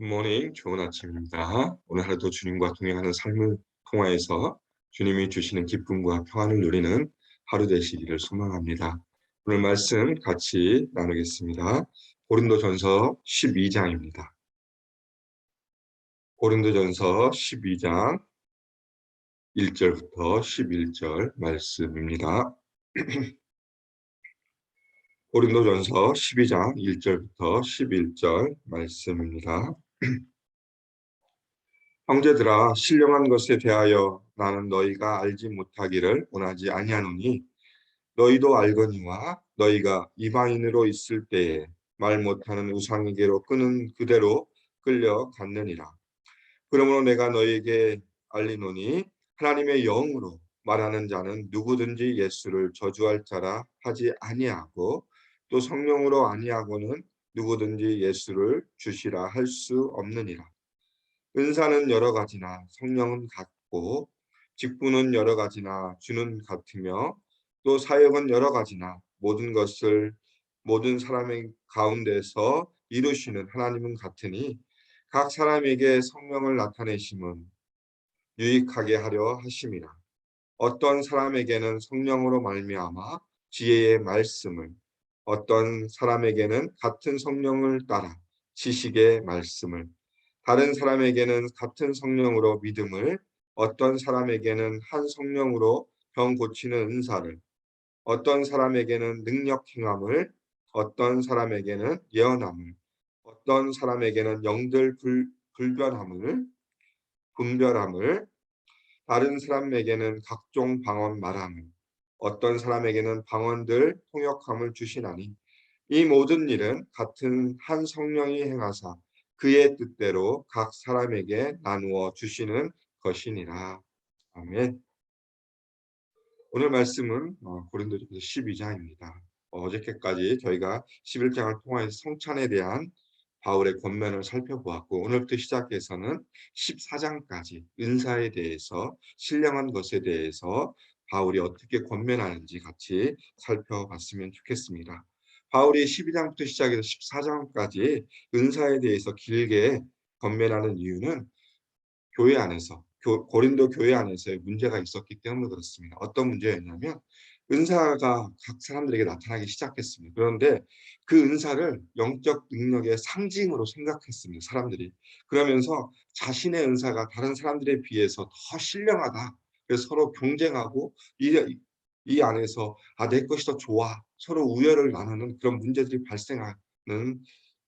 굿모닝, 좋은 아침입니다. 오늘 하루도 주님과 동행하는 삶을 통하여서 주님이 주시는 기쁨과 평안을 누리는 하루 되시기를 소망합니다. 오늘 말씀 같이 나누겠습니다. 고린도전서 12장입니다. 고린도전서 12장 1절부터 11절 말씀입니다. 고린도전서 12장 1절부터 11절 말씀입니다. 형제들아, 신령한 것에 대하여 나는 너희가 알지 못하기를 원하지 아니하노니 너희도 알거니와 너희가 이방인으로 있을 때에 말 못하는 우상에게로 끄는 그대로 끌려갔느니라. 그러므로 내가 너희에게 알리노니 하나님의 영으로 말하는 자는 누구든지 예수를 저주할 자라 하지 아니하고 또 성령으로 아니하고는 누구든지 예수를 주시라 할 수 없느니라. 은사는 여러 가지나 성령은 같고 직분은 여러 가지나 주는 같으며 또 사역은 여러 가지나 모든 것을 모든 사람의 가운데서 이루시는 하나님은 같으니 각 사람에게 성령을 나타내심은 유익하게 하려 하심이라. 어떤 사람에게는 성령으로 말미암아 지혜의 말씀을, 어떤 사람에게는 같은 성령을 따라 지식의 말씀을, 다른 사람에게는 같은 성령으로 믿음을, 어떤 사람에게는 한 성령으로 병 고치는 은사를, 어떤 사람에게는 능력 행함을, 어떤 사람에게는 예언함을, 어떤 사람에게는 영들 불변함을, 분별함을, 다른 사람에게는 각종 방언 말함을, 어떤 사람에게는 방언들 통역함을 주시나니 이 모든 일은 같은 한 성령이 행하사 그의 뜻대로 각 사람에게 나누어 주시는 것이니라. 아멘. 오늘 말씀은 고린도전서 12장입니다. 어저께까지 저희가 11장을 통해서 성찬에 대한 바울의 권면을 살펴보았고 오늘부터 시작해서는 14장까지 은사에 대해서 신령한 것에 대해서 바울이 어떻게 권면하는지 같이 살펴봤으면 좋겠습니다. 바울이 12장부터 시작해서 14장까지 은사에 대해서 길게 권면하는 이유는 교회 안에서 고린도 교회 안에서의 문제가 있었기 때문에 그렇습니다. 어떤 문제였냐면 은사가 각 사람들에게 나타나기 시작했습니다. 그런데 그 은사를 영적 능력의 상징으로 생각했습니다. 사람들이. 그러면서 자신의 은사가 다른 사람들에 비해서 더 신령하다. 그래서 서로 경쟁하고 이 안에서 내 것이 더 좋아. 서로 우열을 나누는 그런 문제들이 발생하는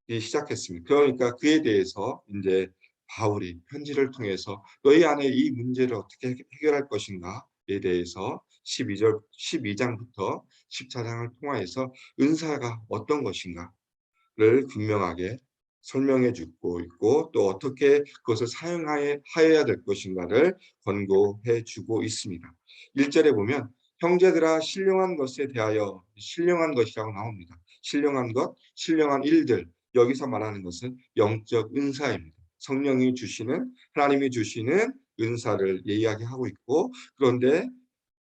시작했습니다. 그러니까 그에 대해서 이제 바울이 편지를 통해서 너희 안에 이 문제를 어떻게 해결할 것인가에 대해서 12장부터 14장을 통하여서 은사가 어떤 것인가를 분명하게 설명해 주고 있고 또 어떻게 그것을 사용하여야 될 것인가를 권고해 주고 있습니다. 1절에 보면 형제들아 신령한 것에 대하여 신령한 것이라고 나옵니다. 신령한 것, 신령한 일들 여기서 말하는 것은 영적 은사입니다. 성령이 주시는 하나님이 주시는 은사를 이야기하고 있고 그런데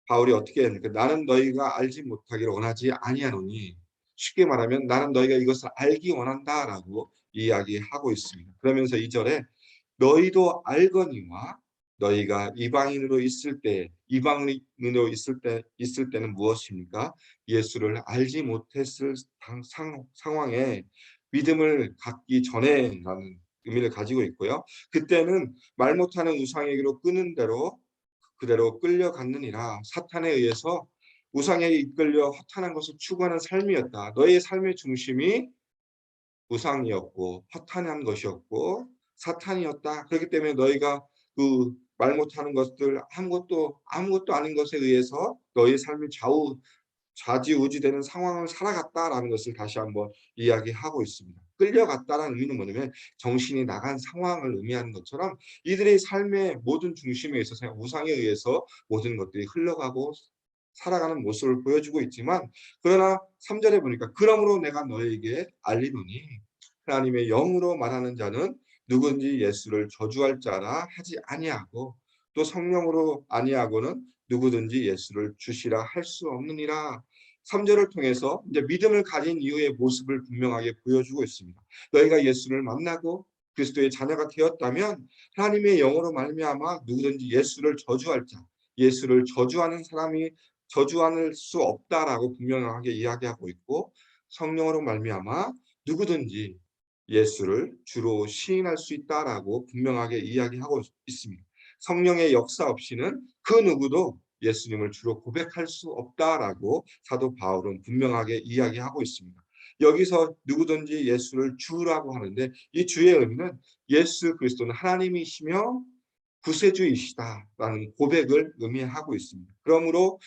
바울이 어떻게 했는가? 나는 너희가 알지 못하기를 원하지 아니하노니 쉽게 말하면 나는 너희가 이것을 알기 원한다라고 이야기하고 있습니다. 그러면서 2절에 너희도 알거니와 너희가 이방인으로 있을 때는 무엇입니까? 예수를 알지 못했을 상황에 믿음을 갖기 전에라는 의미를 가지고 있고요. 그때는 말 못하는 우상에게로 끄는 대로 그대로 끌려갔느니라. 사탄에 의해서 우상에 이끌려 허탄한 것을 추구하는 삶이었다. 너의 삶의 중심이 우상이었고 허탄한 것이었고 사탄이었다. 그렇기 때문에 너희가 그 말 못하는 것들 아무것도 아닌 것에 의해서 너의 삶이 좌지우지되는 상황을 살아갔다라는 것을 다시 한번 이야기하고 있습니다. 끌려갔다라는 의미는 뭐냐면 정신이 나간 상황을 의미하는 것처럼 이들의 삶의 모든 중심에 있어서 우상에 의해서 모든 것들이 흘러가고 살아가는 모습을 보여주고 있지만 그러나 3절에 보니까 그러므로 내가 너에게 알리노니 하나님의 영으로 말하는 자는 누구든지 예수를 저주할 자라 하지 아니하고 또 성령으로 아니하고는 누구든지 예수를 주시라 할 수 없느니라. 3절을 통해서 이제 믿음을 가진 이후의 모습을 분명하게 보여주고 있습니다. 너희가 예수를 만나고 그리스도의 자녀가 되었다면 하나님의 영으로 말미암아 누구든지 예수를 저주할 자, 예수를 저주하는 사람이 저주할 수 없다라고 분명하게 이야기하고 있고, 성령으로 말미암아 누구든지 예수를 주로 시인할 수 있다라고 분명하게 이야기하고 있습니다. 성령의 역사 없이는 그 누구도 예수님을 주로 고백할 수 없다라고 사도 바울은 분명하게 이야기하고 있습니다. 여기서 누구든지 예수를 주라고 하는데, 이 주의 의미는 예수 그리스도는 하나님이시며 구세주이시다라는 고백을 의미하고 있습니다. 그러므로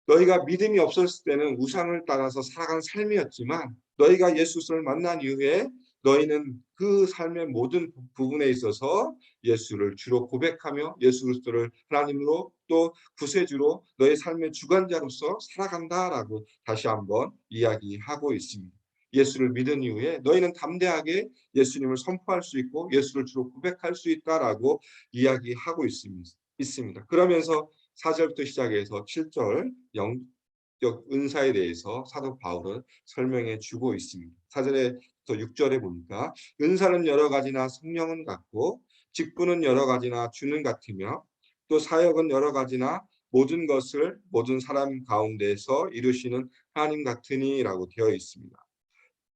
너희가 믿음이 없었을 때는 우상을 따라서 살아간 삶이었지만, 너희가 예수를 만난 이후에 너희는 그 삶의 모든 부분에 있어서 예수를 주로 고백하며 예수 그리스도를 하나님으로 또 구세주로 너희 삶의 주관자로서 살아간다라고 다시 한번 이야기하고 있습니다. 예수를 믿은 이후에 너희는 담대하게 예수님을 선포할 수 있고 예수를 주로 고백할 수 있다라고 이야기하고 있습니다. 그러면서 4절부터 시작해서 7절 영적 은사에 대해서 사도 바울은 설명해 주고 있습니다. 4절에서 6절에 보니까 은사는 여러 가지나 성령은 같고 직분은 여러 가지나 주는 같으며 또 사역은 여러 가지나 모든 것을 모든 사람 가운데서 이루시는 하나님 같으니라고 되어 있습니다.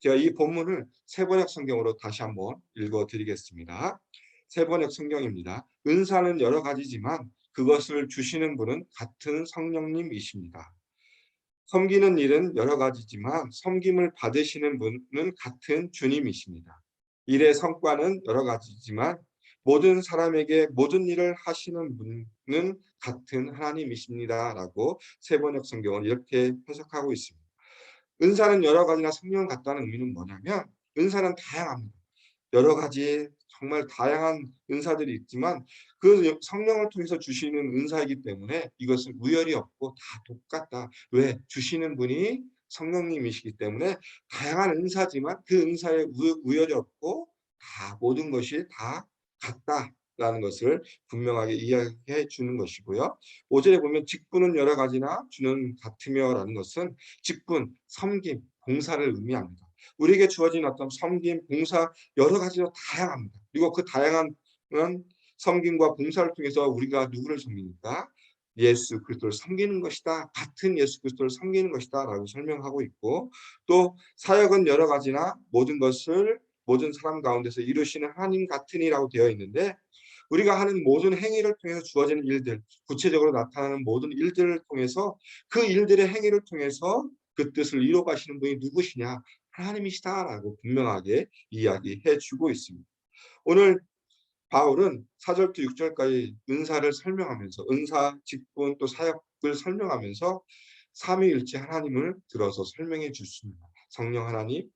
제가 이 본문을 세번역 성경으로 다시 한번 읽어드리겠습니다. 세번역 성경입니다. 은사는 여러 가지지만 그것을 주시는 분은 같은 성령님이십니다. 섬기는 일은 여러 가지지만 섬김을 받으시는 분은 같은 주님이십니다. 일의 성과는 여러 가지지만 모든 사람에게 모든 일을 하시는 분은 같은 하나님이십니다라고 세번역 성경은 이렇게 해석하고 있습니다. 은사는 여러 가지나 성령 같다는 의미는 뭐냐면, 은사는 다양합니다. 여러 가지 정말 다양한 은사들이 있지만 그 성령을 통해서 주시는 은사이기 때문에 이것은 우열이 없고 다 똑같다. 왜? 주시는 분이 성령님이시기 때문에 다양한 은사지만 그 은사에 우열이 없고 다 모든 것이 다 같다라는 것을 분명하게 이야기해 주는 것이고요. 5절에 보면 직분은 여러 가지나 주는 같으며라는 것은 직분, 섬김, 봉사를 의미합니다. 우리에게 주어진 어떤 섬김, 봉사 여러 가지로 다양합니다. 그리고 그 다양한 섬김과 봉사를 통해서 우리가 누구를 섬깁니까? 예수 그리스도를 섬기는 것이다. 같은 예수 그리스도를 섬기는 것이다 라고 설명하고 있고, 또 사역은 여러 가지나 모든 것을 모든 사람 가운데서 이루시는 하나님 같으니라고 되어 있는데, 우리가 하는 모든 행위를 통해서 주어지는 일들, 구체적으로 나타나는 모든 일들을 통해서 그 일들의 행위를 통해서 그 뜻을 이루어 가시는 분이 누구시냐? 하나님이시다라고 분명하게 이야기해 주고 있습니다. 오늘 바울은 4절부터 6절까지 은사를 설명하면서 은사, 직분 또 사역을 설명하면서 삼위일체 하나님을 들어서 설명해 주십니다. 성령 하나님,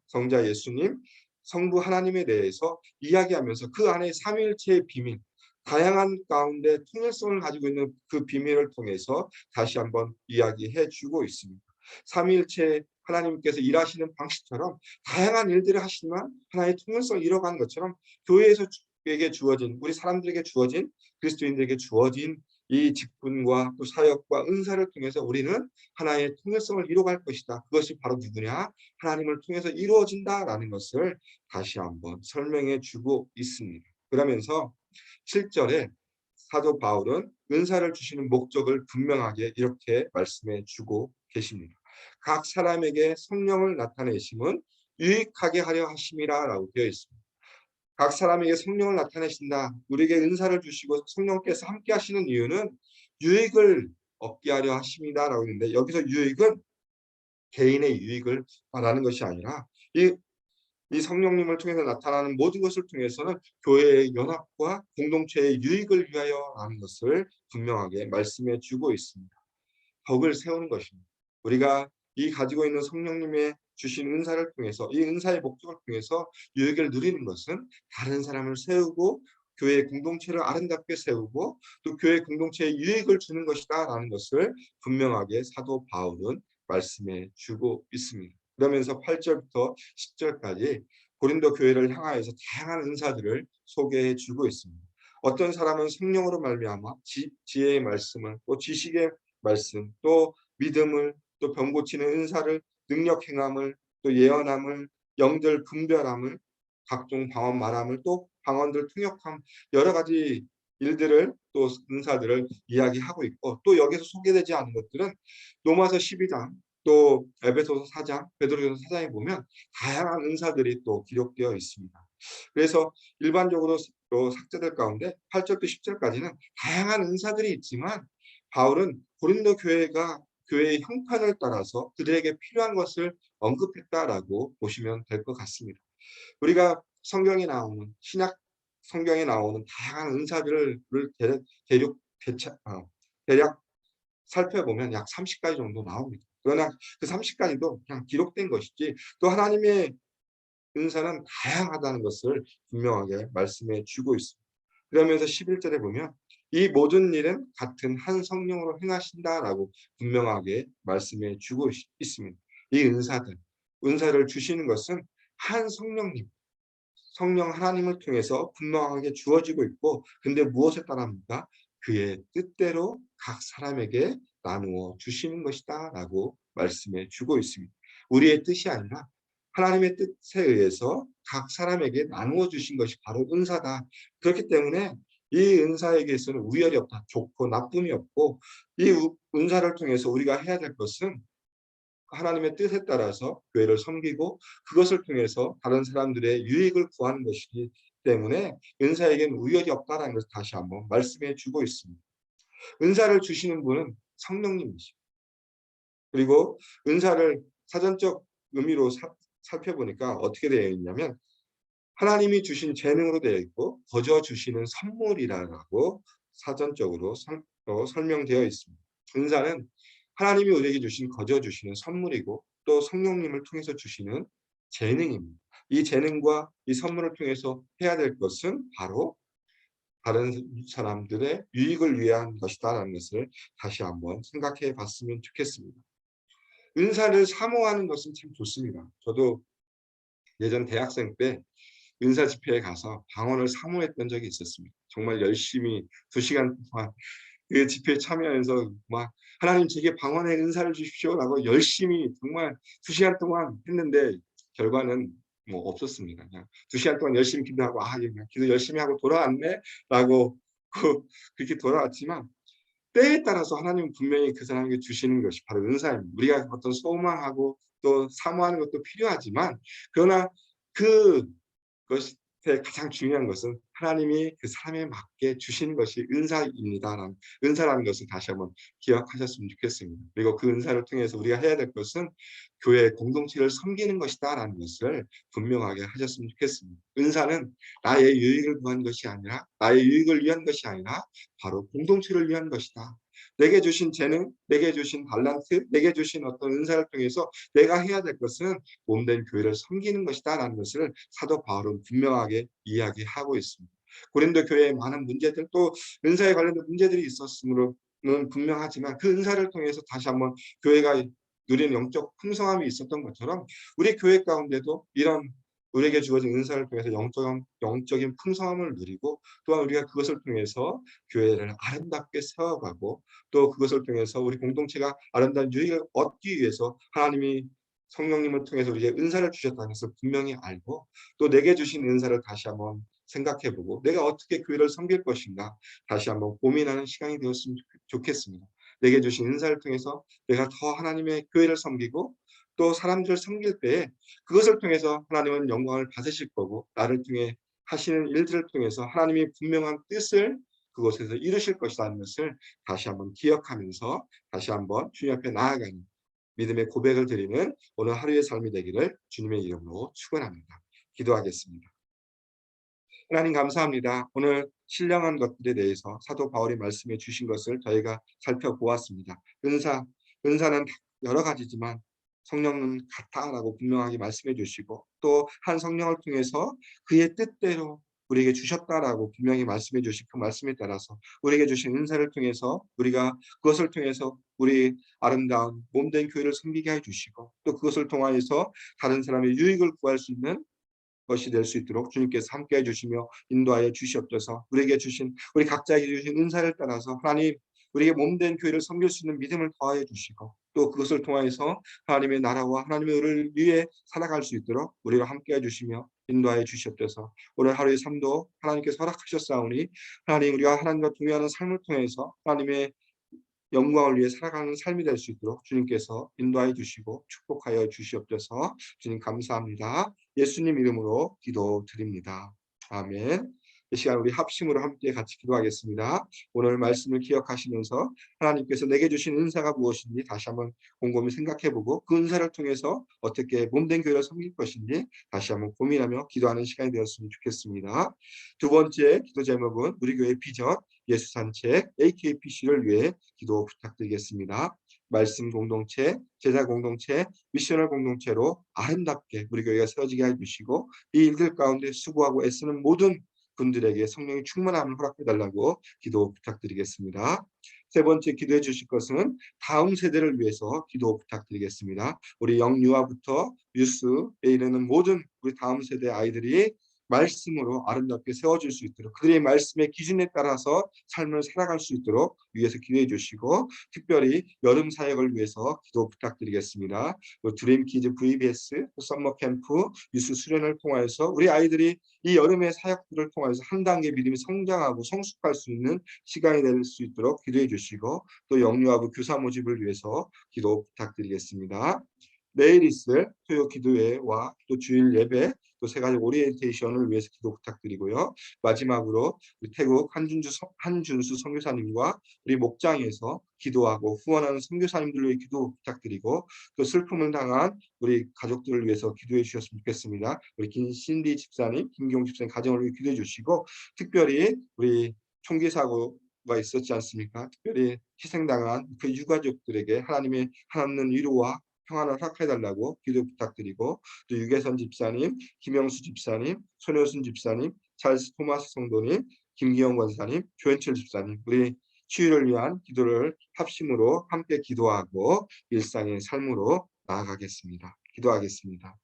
성자 예수님, 성부 하나님에 대해서 이야기하면서 그 안에 삼위일체의 비밀, 다양한 가운데 통일성을 가지고 있는 그 비밀을 통해서 다시 한번 이야기해 주고 있습니다. 삼위일체 하나님께서 일하시는 방식처럼 다양한 일들을 하시지만 하나의 통일성을 이뤄가는 것처럼 교회에게 주어진, 우리 사람들에게 주어진, 그리스도인들에게 주어진 이 직분과 또 사역과 은사를 통해서 우리는 하나의 통일성을 이루어갈 것이다. 그것이 바로 누구냐? 하나님을 통해서 이루어진다라는 것을 다시 한번 설명해 주고 있습니다. 그러면서 7절에 사도 바울은 은사를 주시는 목적을 분명하게 이렇게 말씀해 주고 계십니다. 각 사람에게 성령을 나타내심은 유익하게 하려 하심이라라고 되어 있습니다. 각 사람에게 성령을 나타내신다. 우리에게 은사를 주시고 성령께서 함께 하시는 이유는 유익을 얻게 하려 하심이다라고 했는데, 여기서 유익은 개인의 유익을 말하는 것이 아니라 이 성령님을 통해서 나타나는 모든 것을 통해서는 교회의 연합과 공동체의 유익을 위하여 하는 것을 분명하게 말씀해 주고 있습니다. 덕을 세우는 것입니다. 우리가 이 가지고 있는 성령님의 주신 은사를 통해서, 이 은사의 목적을 통해서 유익을 누리는 것은 다른 사람을 세우고 교회 공동체를 아름답게 세우고 또 교회 공동체에 유익을 주는 것이다 라는 것을 분명하게 사도 바울은 말씀해 주고 있습니다. 그러면서 8절부터 10절까지 고린도 교회를 향하여서 다양한 은사들을 소개해 주고 있습니다. 어떤 사람은 성령으로 말미암아 지혜의 말씀을, 또 지식의 말씀, 또 믿음을, 또 병 고치는 은사를, 능력 행함을, 또 예언함을, 영들 분별함을, 각종 방언 말함을 또 방언들 통역함 여러 가지 일들을 또 은사들을 이야기하고 있고 또 여기서 소개되지 않은 것들은 로마서 12장 또 에베소서 4장 베드로전서 4장에 보면 다양한 은사들이 또 기록되어 있습니다. 그래서 일반적으로 또 삭제될 가운데 8절부터 10절까지는 다양한 은사들이 있지만 바울은 고린도 교회의 형편을 따라서 그들에게 필요한 것을 언급했다라고 보시면 될 것 같습니다. 우리가 성경에 나오는 신약 성경에 나오는 다양한 은사들을 대륙 대략 살펴보면 약 30가지 정도 나옵니다. 그러나 그 30가지도 그냥 기록된 것이지 또 하나님의 은사는 다양하다는 것을 분명하게 말씀해 주고 있습니다. 그러면서 11절에 보면 이 모든 일은 같은 한 성령으로 행하신다라고 분명하게 말씀해 주고 있습니다. 이 은사를 주시는 것은 한 성령님, 성령 하나님을 통해서 분명하게 주어지고 있고 근데 무엇에 따라합니까? 그의 뜻대로 각 사람에게 나누어 주시는 것이다 라고 말씀해 주고 있습니다. 우리의 뜻이 아니라 하나님의 뜻에 의해서 각 사람에게 나누어 주신 것이 바로 은사다. 그렇기 때문에 이 은사에게서는 우열이 없다. 좋고 나쁨이 없고 이 은사를 통해서 우리가 해야 될 것은 하나님의 뜻에 따라서 교회를 섬기고 그것을 통해서 다른 사람들의 유익을 구하는 것이기 때문에 은사에게는 우열이 없다는 것을 다시 한번 말씀해 주고 있습니다. 은사를 주시는 분은 성령님이십니다. 그리고 은사를 사전적 의미로 살펴보니까 어떻게 되어 있냐면 하나님이 주신 재능으로 되어 있고 거저 주시는 선물이라고 사전적으로 설명되어 있습니다. 은사는 하나님이 우리에게 주신 거저 주시는 선물이고 또 성령님을 통해서 주시는 재능입니다. 이 재능과 이 선물을 통해서 해야 될 것은 바로 다른 사람들의 유익을 위한 것이다라는 것을 다시 한번 생각해 봤으면 좋겠습니다. 은사를 사모하는 것은 참 좋습니다. 저도 예전 대학생 때 은사 집회에 가서 방언을 사모했던 적이 있었습니다. 정말 열심히 2시간 동안 그 집회에 참여하면서 막 하나님 제게 방언의 은사를 주십시오라고 열심히 정말 2시간 동안 했는데 결과는 뭐 없었습니다. 그냥 2시간 동안 열심히 기도하고 그냥 기도 열심히 하고 돌아왔네라고 그렇게 돌아왔지만 때에 따라서 하나님은 분명히 그 사람에게 주시는 것이 바로 은사입니다. 우리가 어떤 소망하고 또 사모하는 것도 필요하지만 그러나 그것에 가장 중요한 것은 하나님이 그 사람에 맞게 주시는 것이 은사라는 것을 다시 한번 기억하셨으면 좋겠습니다. 그리고 그 은사를 통해서 우리가 해야 될 것은 교회 공동체를 섬기는 것이다라는 것을 분명하게 하셨으면 좋겠습니다. 은사는 나의 유익을 구한 것이 아니라 나의 유익을 위한 것이 아니라 바로 공동체를 위한 것이다. 내게 주신 재능, 내게 주신 달란트, 내게 주신 어떤 은사를 통해서 내가 해야 될 것은 몸된 교회를 섬기는 것이다라는 것을 사도 바울은 분명하게 이야기하고 있습니다. 고린도 교회에 많은 문제들 또 은사에 관련된 문제들이 있었으므로는 분명하지만 그 은사를 통해서 다시 한번 교회가 누리는 영적 풍성함이 있었던 것처럼 우리 교회 가운데도 이런 우리에게 주어진 은사를 통해서 영적인 풍성함을 누리고 또한 우리가 그것을 통해서 교회를 아름답게 세워가고 또 그것을 통해서 우리 공동체가 아름다운 유익을 얻기 위해서 하나님이 성령님을 통해서 우리에게 은사를 주셨다는 것을 분명히 알고 또 내게 주신 은사를 다시 한번 생각해보고 내가 어떻게 교회를 섬길 것인가 다시 한번 고민하는 시간이 되었으면 좋겠습니다. 내게 주신 은사를 통해서 내가 더 하나님의 교회를 섬기고 또 사람들을 섬길 때에 그것을 통해서 하나님은 영광을 받으실 거고 나를 통해 하시는 일들을 통해서 하나님이 분명한 뜻을 그곳에서 이루실 것이라는 것을 다시 한번 기억하면서 다시 한번 주님 앞에 나아가는 믿음의 고백을 드리는 오늘 하루의 삶이 되기를 주님의 이름으로 축원합니다. 기도하겠습니다. 하나님 감사합니다. 오늘 신령한 것들에 대해서 사도 바울이 말씀해 주신 것을 저희가 살펴보았습니다. 은사는 여러 가지지만 성령은 같다라고 분명하게 말씀해 주시고 또 한 성령을 통해서 그의 뜻대로 우리에게 주셨다라고 분명히 말씀해 주신 그 말씀에 따라서 우리에게 주신 은사를 통해서 우리가 그것을 통해서 우리 아름다운 몸된 교회를 섬기게 해 주시고 또 그것을 통하여서 다른 사람의 유익을 구할 수 있는 것이 될 수 있도록 주님께서 함께해 주시며 인도하여 주시옵소서. 우리 각자에게 주신 은사를 따라서 하나님 우리에게 몸된 교회를 섬길 수 있는 믿음을 더하여 주시고 또 그것을 통하여서 하나님의 나라와 하나님의 의를 위해 살아갈 수 있도록 우리와 함께해 주시며 인도하여 주시옵소서. 오늘 하루의 삶도 하나님께서 허락하셨사오니 하나님 우리가 하나님과 동의하는 삶을 통해서 하나님의 영광을 위해 살아가는 삶이 될 수 있도록 주님께서 인도하여 주시고 축복하여 주시옵소서. 주님 감사합니다. 예수님 이름으로 기도드립니다. 아멘. 이 시간 우리 합심으로 함께 같이 기도하겠습니다. 오늘 말씀을 기억하시면서 하나님께서 내게 주신 은사가 무엇인지 다시 한번 곰곰이 생각해보고 그 은사를 통해서 어떻게 몸된 교회를 섬길 것인지 다시 한번 고민하며 기도하는 시간이 되었으면 좋겠습니다. 두 번째 기도 제목은 우리 교회 비전 예수 산책 AKPC를 위해 기도 부탁드리겠습니다. 말씀 공동체, 제자 공동체, 미셔널 공동체로 아름답게 우리 교회가 세워지게 해주시고 이 일들 가운데 수고하고 애쓰는 모든 분들에게 성령의 충만함을 허락해달라고 기도 부탁드리겠습니다. 세 번째 기도해 주실 것은 다음 세대를 위해서 기도 부탁드리겠습니다. 우리 영유아부터 유스에 이르는 모든 우리 다음 세대 아이들이 말씀으로 아름답게 세워질 수 있도록 그들의 말씀의 기준에 따라서 삶을 살아갈 수 있도록 위해서 기도해 주시고 특별히 여름 사역을 위해서 기도 부탁드리겠습니다. 드림키즈 VBS 썸머 캠프 유스 수련을 통해서 우리 아이들이 이 여름의 사역들을 통해서 한 단계 믿음이 성장하고 성숙할 수 있는 시간이 될 수 있도록 기도해 주시고 또 영유아부 교사 모집을 위해서 기도 부탁드리겠습니다. 내일 있을 토요 기도회와 또 주일 예배 또 세가지 오리엔테이션을 위해서 기도 부탁드리고요. 마지막으로 우리 태국 한준수 선교사님과 우리 목장에서 기도하고 후원하는 선교사님들을 위해 기도 부탁드리고 또 슬픔을 당한 우리 가족들을 위해서 기도해 주셨으면 좋겠습니다. 우리 김신디 집사님, 김경 집사님 가정을 위해 기도해 주시고 특별히 우리 총기 사고가 있었지 않습니까? 특별히 희생당한 그 유가족들에게 하나님의 하나님 위로와 평안을 허락해달라고 기도 부탁드리고 또 유계선 집사님, 김영수 집사님, 손효순 집사님, 찰스 토마스 성도님, 김기영 권사님, 조현철 집사님 우리 치유를 위한 기도를 합심으로 함께 기도하고 일상의 삶으로 나아가겠습니다. 기도하겠습니다.